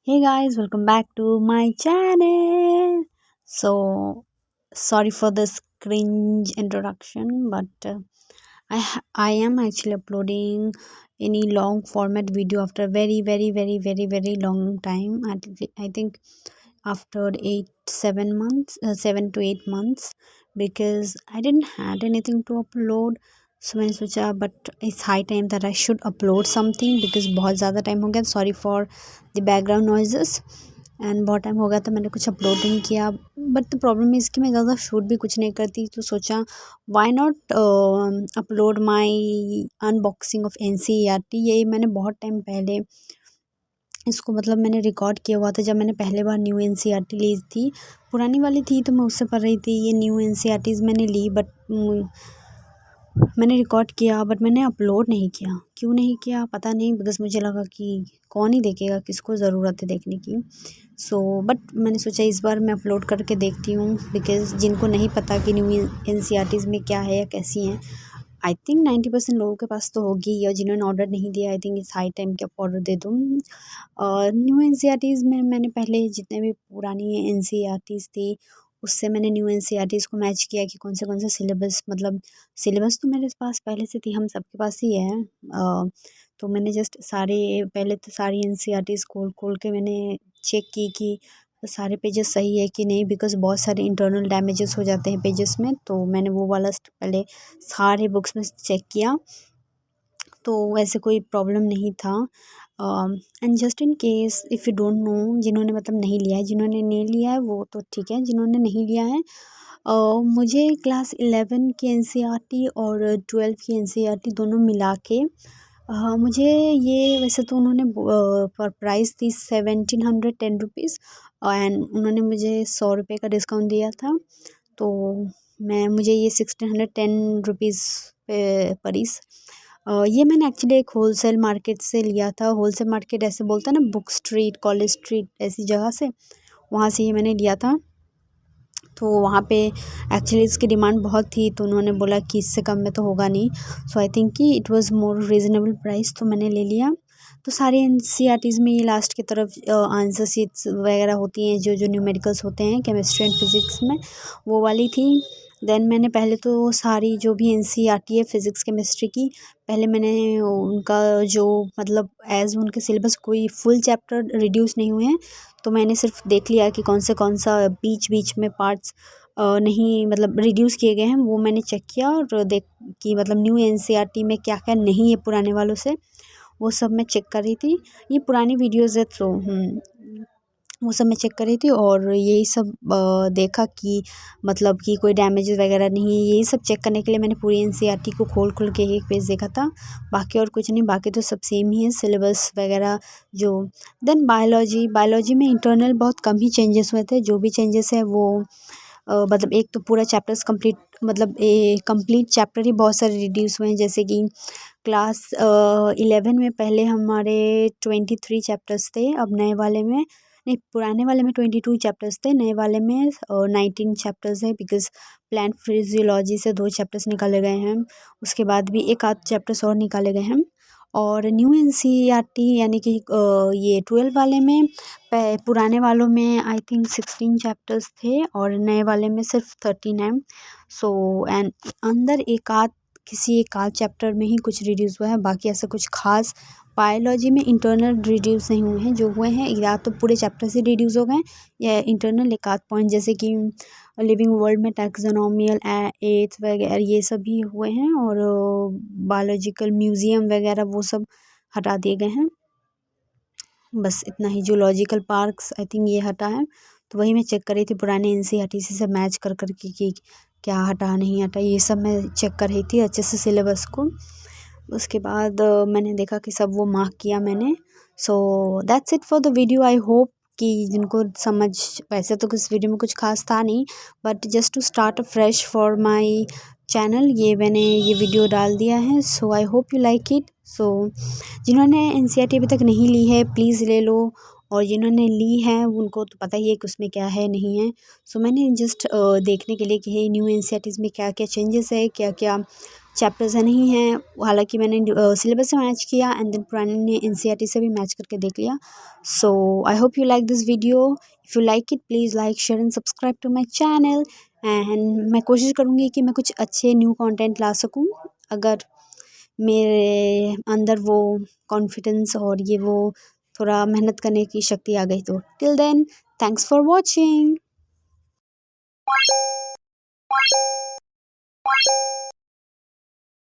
Hey guys, welcome back to my channel. So, sorry for this cringe introduction, but I am actually uploading any long format video after a very long time. I think after 7 months, 7 to 8 months, because I didn't had anything to upload. सो मैंने सोचा but it's high time that I should upload something because बहुत ज़्यादा time हो गया. Sorry for the background noises. And बहुत time हो गया था मैंने कुछ अपलोड नहीं किया. बट द प्रॉब्लम इज़ कि मैं ज़्यादा शूट भी कुछ नहीं करती, तो सोचा why not upload my unboxing of NCERT. यही मैंने बहुत टाइम पहले इसको मतलब मैंने रिकॉर्ड किया हुआ था जब मैंने पहले बार न्यू NCERT ली थी. पुरानी वाली थी तो मैं उससे पढ़ रही थी. ये न्यू NCERTs मैंने ली बट मैंने रिकॉर्ड किया बट मैंने अपलोड नहीं किया. क्यों नहीं किया पता नहीं, बिकॉज़ मुझे लगा कि कौन ही देखेगा, किसको ज़रूरत है देखने की. बट मैंने सोचा इस बार मैं अपलोड करके देखती हूँ, बिकॉज़ जिनको नहीं पता कि न्यू NCERTs में क्या है या कैसी हैं, आई थिंक 90% लोगों के पास तो होगी, या जिन्होंने ऑर्डर नहीं दिया आई थिंक इस हाई टाइम कि आप ऑर्डर दे दूँ. न्यू NCERTs में मैंने पहले जितने भी पुरानी NCERTs थी उससे मैंने न्यू NCERTs को मैच किया कि कौन से सिलेबस, मतलब सिलेबस तो मेरे पास पहले से थी, हम सबके पास ही है. तो मैंने जस्ट पहले तो सारी NCERTs खोल के मैंने चेक की कि सारे पेजेस सही है कि नहीं, बिकॉज़ बहुत सारे इंटरनल डैमेजेस हो जाते हैं पेजेस में. तो मैंने वो वाला पहले सारे बुक्स में चेक किया, तो वैसे कोई प्रॉब्लम नहीं था. And just in case if you don't know, जिन्होंने मतलब नहीं लिया है, जिन्होंने नहीं लिया है वो तो ठीक है, जिन्होंने नहीं लिया है मुझे क्लास 11 की NCERT और 12 की NCERT दोनों मिला के मुझे ये वैसे तो उन्होंने पर प्राइस थी 1710 रुपीज़, एंड उन्होंने मुझे 100 रुपये का डिस्काउंट दिया था. तो मुझे ये 1610 रुपीज़ पे पड़ी. ये मैंने एक्चुअली एक होलसेल मार्केट से लिया था. होलसेल मार्केट ऐसे बोलते हैं ना, बुक स्ट्रीट, कॉलेज स्ट्रीट, ऐसी जगह से, वहाँ से ये मैंने लिया था. तो वहाँ पे एक्चुअली इसकी डिमांड बहुत थी, तो उन्होंने बोला कि इससे कम में तो होगा नहीं. सो आई थिंक कि it was more reasonable price, तो मैंने ले लिया. तो सारे NCERTs में ये लास्ट की तरफ आंसर शीट्स वगैरह होती हैं, जो जो न्यूमेरिकल्स होते हैं केमिस्ट्री एंड फिज़िक्स में, वो वाली थी. देन मैंने पहले तो सारी जो भी NCERT है फिज़िक्स केमिस्ट्री की, पहले मैंने उनका जो मतलब एज़ उनके सिलेबस कोई फुल चैप्टर रिड्यूस नहीं हुए हैं, तो मैंने सिर्फ देख लिया कि कौन सा बीच में पार्ट्स नहीं मतलब रिड्यूस किए गए हैं, वो मैंने चेक किया और देख कि मतलब न्यू NCERT में क्या क्या नहीं है पुराने वालों से, वो सब मैं चेक कर रही थी. ये पुरानी वीडियोज़ है तो वो सब मैं चेक कर रही थी और यही सब देखा कि मतलब कि कोई डैमेजेस वगैरह नहीं है. यही सब चेक करने के लिए मैंने पूरी NCERT को खोल के एक पेज देखा था, बाकी और कुछ नहीं. बाकी तो सब सेम ही है सिलेबस वगैरह जो. देन बायोलॉजी में इंटरनल बहुत कम ही चेंजेस हुए थे. जो भी चेंजेस है वो मतलब एक तो पूरा चैप्टर्स कंप्लीट, मतलब कंप्लीट चैप्टर ही बहुत सारे रिड्यूस हुए हैं. जैसे कि क्लास 11 में पहले हमारे 23 चैप्टर्स थे, अब नए वाले में नहीं, पुराने वाले में 22 चैप्टर्स थे, नए वाले में 19 चैप्टर्स है, बिकॉज़ प्लांट फिजियोलॉजी से 2 चैप्टर्स निकाले गए हैं. उसके बाद भी एक आध चैप्टर्स और निकाले गए हैं. और न्यू NCERT यानी कि ये 12 वाले में पुराने वालों में आई थिंक 16 चैप्टर्स थे और नए वाले में सिर्फ 13 है. एंड अंदर किसी एक आध चैप्टर में ही कुछ रिड्यूस हुआ है, बाकी ऐसा कुछ खास बायोलॉजी में इंटरनल रिड्यूस नहीं हुए हैं. जो हुए हैं या तो पूरे चैप्टर से रिड्यूस हो गए या इंटरनल एक आध पॉइंट, जैसे कि लिविंग वर्ल्ड में टैक्सोनॉमियल एथ वगैरह ये सब भी हुए हैं, और बायोलॉजिकल म्यूज़ियम वगैरह वो सब हटा दिए गए हैं. बस इतना ही. जूलॉजिकल पार्क्स आई थिंक ये हटा है. तो वही मैं चेक कर रही थी पुराने NCERT से मैच कर के कि क्या हटा नहीं हटा, ये सब मैं चेक कर रही थी अच्छे से सिलेबस को. उसके बाद मैंने देखा कि सब वो मार्क किया मैंने. That's it for the video. I hope कि जिनको समझ, वैसे तो इस वीडियो में कुछ खास था नहीं, but just to start a fresh for my channel ये मैंने ये वीडियो डाल दिया है. So I hope you like it. जिन्होंने NCERT अभी तक नहीं ली है प्लीज़ ले लो, और जिन्होंने ली है उनको तो पता ही है कि उसमें क्या है नहीं है. मैंने जस्ट देखने के लिए कि न्यू NCERTs में क्या क्या चेंजेस है, क्या क्या चैप्टर्स है नहीं हैं, हालांकि मैंने सिलेबस से मैच किया एंड देन पुराने एनसीईआरटी से भी मैच करके देख लिया। So I hope you like this video. If you like it please like share and subscribe to my channel. And मैं कोशिश करूँगी कि मैं कुछ अच्छे न्यू कंटेंट ला सकूँ, अगर मेरे अंदर वो कॉन्फिडेंस और ये वो थोड़ा मेहनत करने की शक्ति आ गई तो। Till then, thanks for watching.